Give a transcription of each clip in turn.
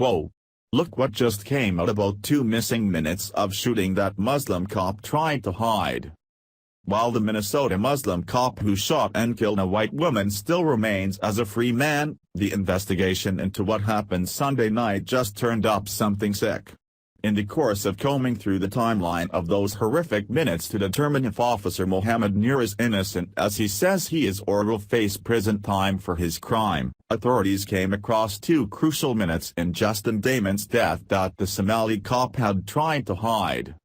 Whoa! Look what just came out about 2 missing minutes of shooting that Muslim cop tried to hide. While the Minnesota Muslim cop who shot and killed a white woman still remains as a free man, the investigation into what happened Sunday night just turned up something sick. In the course of combing through the timeline of those horrific minutes to determine if Officer Mohammed Nur is innocent as he says he is or will face prison time for his crime, authorities came across 2 crucial minutes in Justin Damon's death that the Somali cop had tried to hide.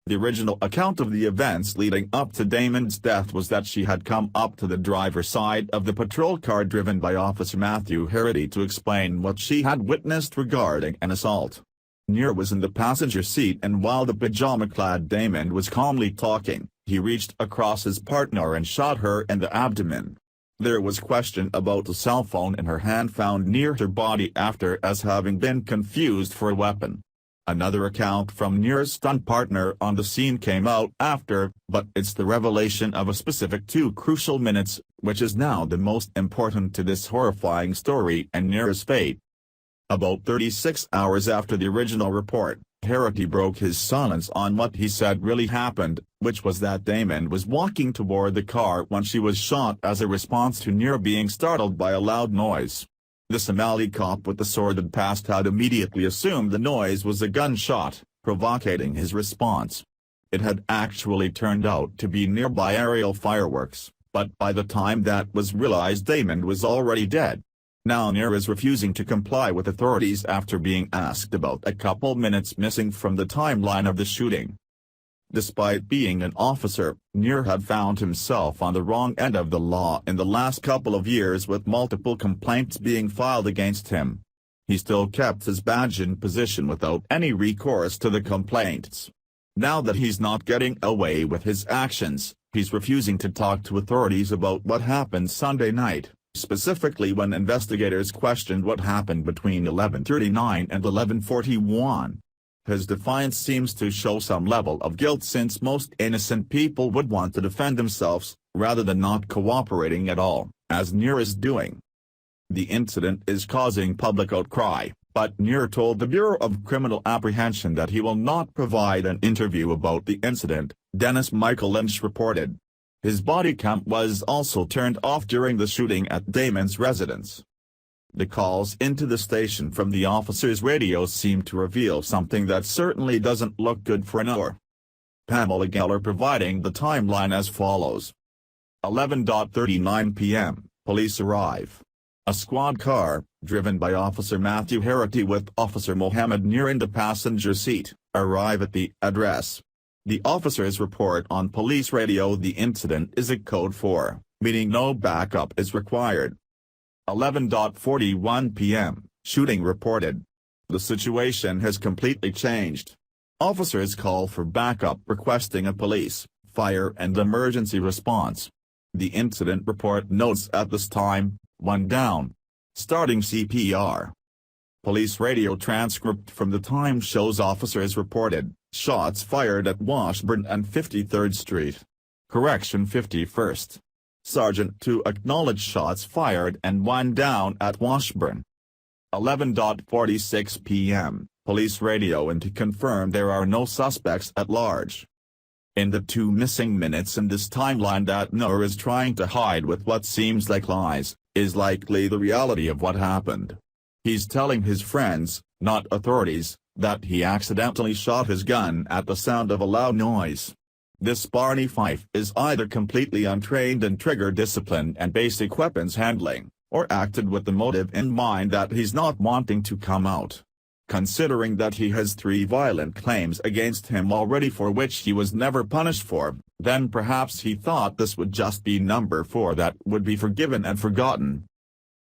The original account of the events leading up to Damon's death was that she had come up to the driver's side of the patrol car driven by Officer Matthew Harity to explain what she had witnessed regarding an assault. Nur was in the passenger seat, and while the pajama-clad Damon was calmly talking, he reached across his partner and shot her in the abdomen. There was question about the cell phone in her hand found near her body after as having been confused for a weapon. Another account from Nur's stunt partner on the scene came out after, but it's the revelation of a specific 2 crucial minutes, which is now the most important to this horrifying story and Nur's fate. About 36 hours after the original report, Harity broke his silence on what he said really happened, which was that Damon was walking toward the car when she was shot as a response to Nur being startled by a loud noise. The Somali cop with the sordid past had immediately assumed the noise was a gunshot, provocating his response. It had actually turned out to be nearby aerial fireworks, but by the time that was realized Damon was already dead. Now Nur is refusing to comply with authorities after being asked about a couple minutes missing from the timeline of the shooting. Despite being an officer, Nur had found himself on the wrong end of the law in the last couple of years with multiple complaints being filed against him. He still kept his badge and position without any recourse to the complaints. Now that he's not getting away with his actions, he's refusing to talk to authorities about what happened Sunday night. Specifically when investigators questioned what happened between 11:39 and 11:41. His defiance seems to show some level of guilt since most innocent people would want to defend themselves, rather than not cooperating at all, as Nur is doing. The incident is causing public outcry, but Nur told the Bureau of Criminal Apprehension that he will not provide an interview about the incident, Dennis Michael Lynch reported. His body cam was also turned off during the shooting at Damon's residence. The calls into the station from the officer's radio seem to reveal something that certainly doesn't look good for Nur. Pamela Geller providing the timeline as follows. 11:39 p.m., police arrive. A squad car, driven by Officer Matthew Harity with Officer Mohammed Nur in the passenger seat, arrive at the address. The officers report on police radio the incident is a code 4, meaning no backup is required. 11:41 p.m., shooting reported. The situation has completely changed. Officers call for backup requesting a police, fire and emergency response. The incident report notes at this time, 1 down. Starting CPR. Police radio transcript from the time shows officers reported, shots fired at Washburn and 53rd Street. Correction 51st. Sergeant to acknowledge shots fired and 1 down at Washburn. 11:46 p.m., police radio in to confirm there are no suspects at large. In the 2 missing minutes in this timeline that Nur is trying to hide with what seems like lies, is likely the reality of what happened. He's telling his friends, not authorities, that he accidentally shot his gun at the sound of a loud noise. This Barney Fife is either completely untrained in trigger discipline and basic weapons handling, or acted with the motive in mind that he's not wanting to come out. Considering that he has 3 violent claims against him already for which he was never punished for, then perhaps he thought this would just be number 4 that would be forgiven and forgotten.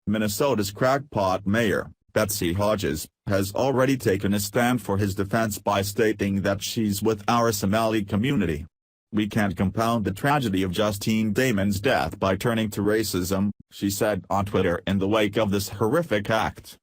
Minnesota's crackpot mayor, Betsy Hodges, has already taken a stand for his defense by stating that she's with our Somali community. We can't compound the tragedy of Justine Damon's death by turning to racism, she said on Twitter in the wake of this horrific act.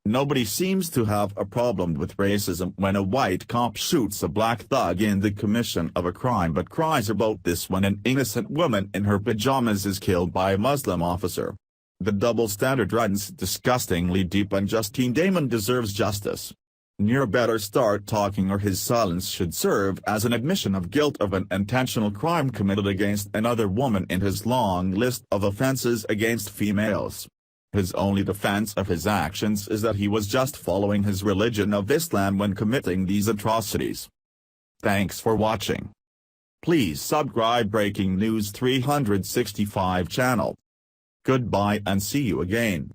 Nobody seems to have a problem with racism when a white cop shoots a black thug in the commission of a crime but cries about this when an innocent woman in her pajamas is killed by a Muslim officer. The double standard runs disgustingly deep and Justine Damon deserves justice. Near better start talking or his silence should serve as an admission of guilt of an intentional crime committed against another woman in his long list of offenses against females. His only defense of his actions is that he was just following his religion of Islam when committing these atrocities. Thanks for watching. Please subscribe Breaking News 365 channel. Goodbye and see you again.